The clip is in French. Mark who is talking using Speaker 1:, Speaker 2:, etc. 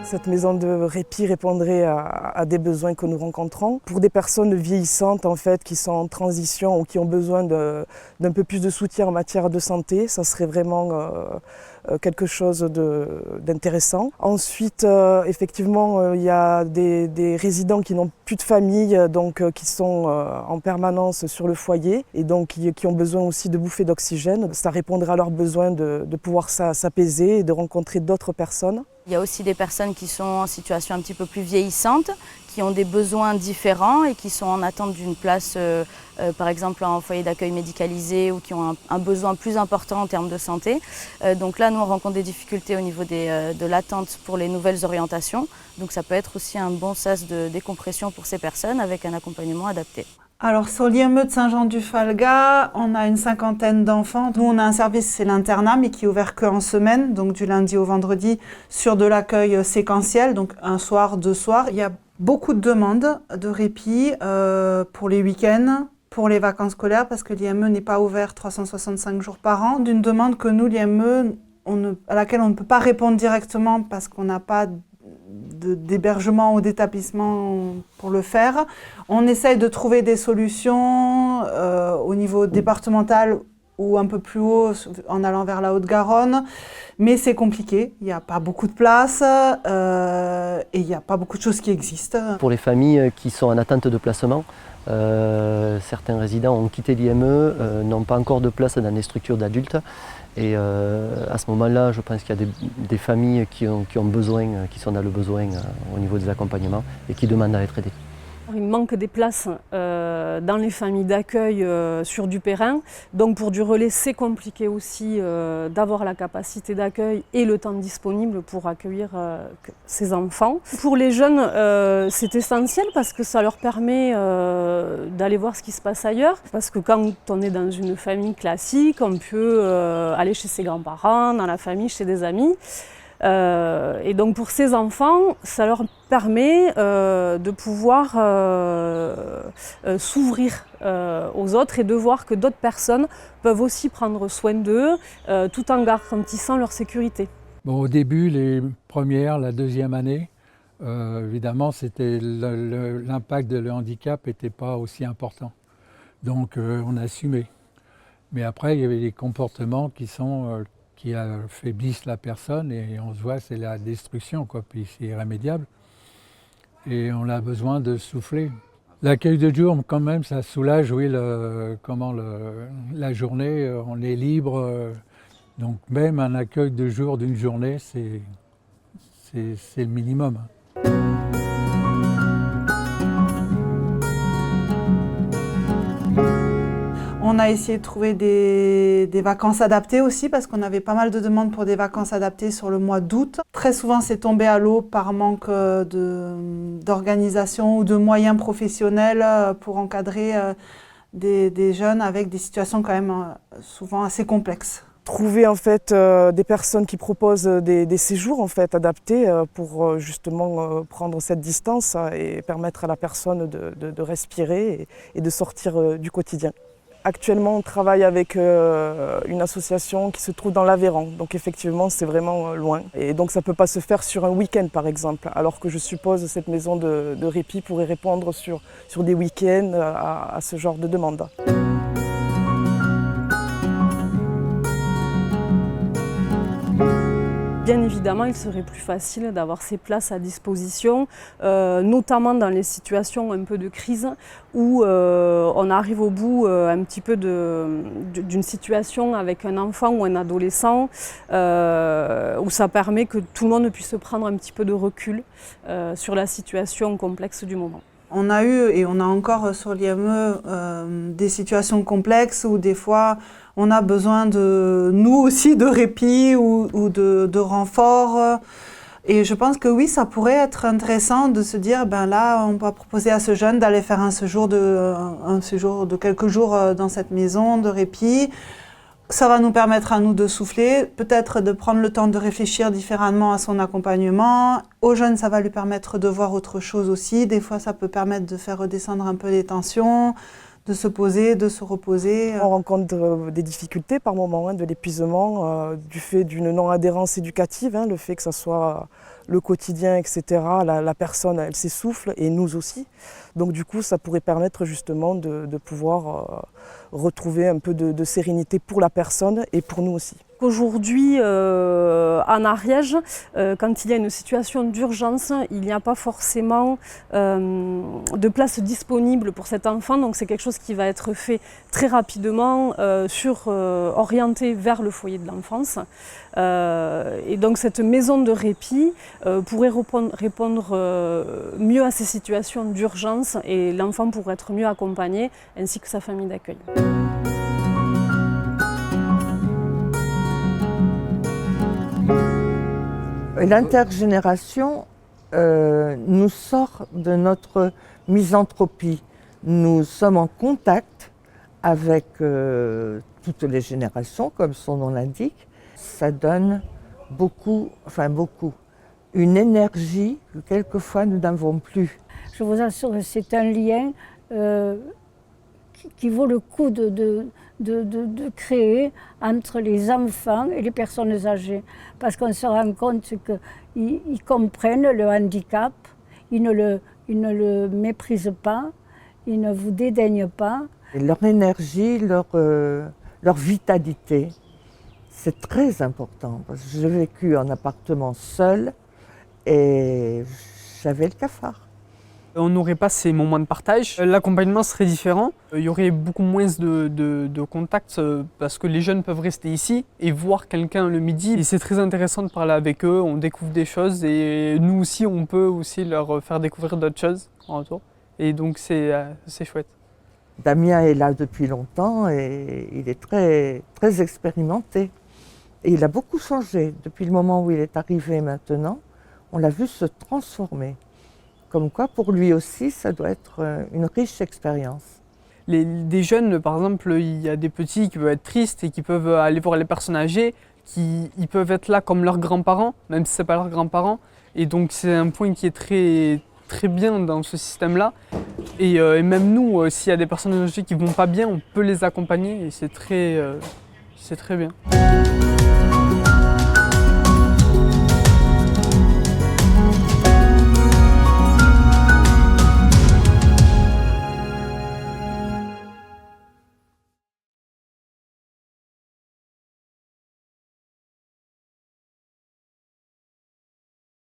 Speaker 1: Cette maison de répit répondrait à des besoins que nous rencontrons. Pour des personnes vieillissantes en fait, qui sont en transition ou qui ont besoin d'un peu plus de soutien en matière de santé, ça serait vraiment quelque chose d'intéressant. Ensuite, effectivement, il y a des résidents qui n'ont plus de famille, donc qui sont en permanence sur le foyer et donc qui ont besoin aussi de bouffées d'oxygène. Ça répondra à leurs besoins de pouvoir s'apaiser et de rencontrer d'autres personnes.
Speaker 2: Il y a aussi des personnes qui sont en situation un petit peu plus vieillissante, qui ont des besoins différents et qui sont en attente d'une place, par exemple en foyer d'accueil médicalisé ou qui ont un besoin plus important en termes de santé. Donc là, nous, on rencontre des difficultés au niveau de l'attente pour les nouvelles orientations. Donc ça peut être aussi un bon sas de décompression pour ces personnes avec un accompagnement adapté.
Speaker 3: Alors sur l'IME de Saint-Jean-du-Falga, on a une 50aine d'enfants. Nous, on a un service, c'est l'internat, mais qui est ouvert qu'en semaine, donc du lundi au vendredi, sur de l'accueil séquentiel, donc un soir, 2 soirs. Il y a beaucoup de demandes de répit pour les week-ends, pour les vacances scolaires, parce que l'IME n'est pas ouvert 365 jours par an. D'une demande que nous, l'IME, à laquelle on ne peut pas répondre directement parce qu'on n'a pas d'hébergement ou d'établissement pour le faire. On essaye de trouver des solutions au niveau départemental ou un peu plus haut en allant vers la Haute-Garonne, mais c'est compliqué, il n'y a pas beaucoup de place et il n'y a pas beaucoup de choses qui existent.
Speaker 4: Pour les familles qui sont en attente de placement, certains résidents ont quitté l'IME, n'ont pas encore de place dans les structures d'adultes. Et à ce moment-là, je pense qu'il y a des familles qui ont besoin, qui sont dans le besoin au niveau des accompagnements et qui demandent à être aidées.
Speaker 5: Il manque des places dans les familles d'accueil sur du Perrin. Donc pour du relais, c'est compliqué aussi d'avoir la capacité d'accueil et le temps disponible pour accueillir ces enfants. Pour les jeunes, c'est essentiel parce que ça leur permet d'aller voir ce qui se passe ailleurs. Parce que quand on est dans une famille classique, on peut aller chez ses grands-parents, dans la famille, chez des amis. Et donc pour ces enfants, ça leur permet de pouvoir s'ouvrir aux autres et de voir que d'autres personnes peuvent aussi prendre soin d'eux tout en garantissant leur sécurité.
Speaker 6: Bon, au début, les premières, la deuxième année, évidemment, l'impact de le handicap n'était pas aussi important. Donc on assumait. Mais après, il y avait des comportements qui affaiblissent la personne et on se voit c'est la destruction, quoi, puis c'est irrémédiable. Et on a besoin de souffler. L'accueil de jour, quand même, ça soulage, oui, la journée, on est libre. Donc même un accueil de jour d'une journée, c'est le minimum.
Speaker 3: On a essayé de trouver des vacances adaptées aussi parce qu'on avait pas mal de demandes pour des vacances adaptées sur le mois d'août. Très souvent, c'est tombé à l'eau par manque d'organisation ou de moyens professionnels pour encadrer des jeunes avec des situations quand même souvent assez complexes.
Speaker 1: Trouver en fait des personnes qui proposent des séjours en fait adaptés pour justement prendre cette distance et permettre à la personne de respirer et de sortir du quotidien. Actuellement, on travaille avec une association qui se trouve dans l'Aveyron, donc effectivement c'est vraiment loin. Et donc ça ne peut pas se faire sur un week-end par exemple, alors que je suppose cette maison de répit pourrait répondre sur des week-ends à ce genre de demande.
Speaker 5: Bien évidemment, il serait plus facile d'avoir ces places à disposition, notamment dans les situations un peu de crise où on arrive au bout un petit peu d'une situation avec un enfant ou un adolescent, où ça permet que tout le monde puisse prendre un petit peu de recul sur la situation complexe du moment.
Speaker 3: On a eu et on a encore sur l'IME des situations complexes où des fois on a besoin de nous aussi de répit ou de renfort. Et je pense que oui, ça pourrait être intéressant de se dire, ben là, on va proposer à ce jeune d'aller faire un séjour de quelques jours dans cette maison de répit, Ça va nous permettre à nous de souffler, peut-être de prendre le temps de réfléchir différemment à son accompagnement. Au jeune, ça va lui permettre de voir autre chose aussi. Des fois, ça peut permettre de faire redescendre un peu les tensions, de se poser, de se reposer.
Speaker 1: On rencontre des difficultés par moment, de l'épuisement, du fait d'une non-adhérence éducative, le fait que ça soit le quotidien, etc. La personne, elle s'essouffle et nous aussi. Donc du coup, ça pourrait permettre justement de pouvoir retrouver un peu de sérénité pour la personne et pour nous aussi.
Speaker 5: Aujourd'hui, en Ariège, quand il y a une situation d'urgence, il n'y a pas forcément de place disponible pour cet enfant. Donc c'est quelque chose qui va être fait très rapidement, orienté vers le foyer de l'enfance. Et donc cette maison de répit pourrait répondre mieux à ces situations d'urgence et l'enfant pourrait être mieux accompagné ainsi que sa famille d'accueil.
Speaker 7: L'intergénération nous sort de notre misanthropie. Nous sommes en contact avec toutes les générations, comme son nom l'indique. Ça donne beaucoup, une énergie que quelquefois nous n'avons plus.
Speaker 8: Je vous assure que c'est un lien qui vaut le coup de créer entre les enfants et les personnes âgées. Parce qu'on se rend compte qu'ils comprennent le handicap, ils ne le méprisent pas, ils ne vous dédaignent pas.
Speaker 7: Et leur énergie, leur vitalité, c'est très important. Parce que j'ai vécu en appartement seul et j'avais le cafard.
Speaker 9: On n'aurait pas ces moments de partage. L'accompagnement serait différent. Il y aurait beaucoup moins de contacts parce que les jeunes peuvent rester ici et voir quelqu'un le midi. Et c'est très intéressant de parler avec eux, on découvre des choses et nous aussi, on peut aussi leur faire découvrir d'autres choses en retour. Et donc c'est chouette.
Speaker 7: Damien est là depuis longtemps et il est très, très expérimenté. Et il a beaucoup changé depuis le moment où il est arrivé maintenant. On l'a vu se transformer. Comme quoi, pour lui aussi, ça doit être une riche expérience.
Speaker 9: Des jeunes, par exemple, il y a des petits qui peuvent être tristes et qui peuvent aller voir les personnes âgées, ils peuvent être là comme leurs grands-parents, même si ce n'est pas leurs grands-parents. Et donc c'est un point qui est très, très bien dans ce système-là. Et même nous, s'il y a des personnes âgées qui ne vont pas bien, on peut les accompagner et c'est très bien.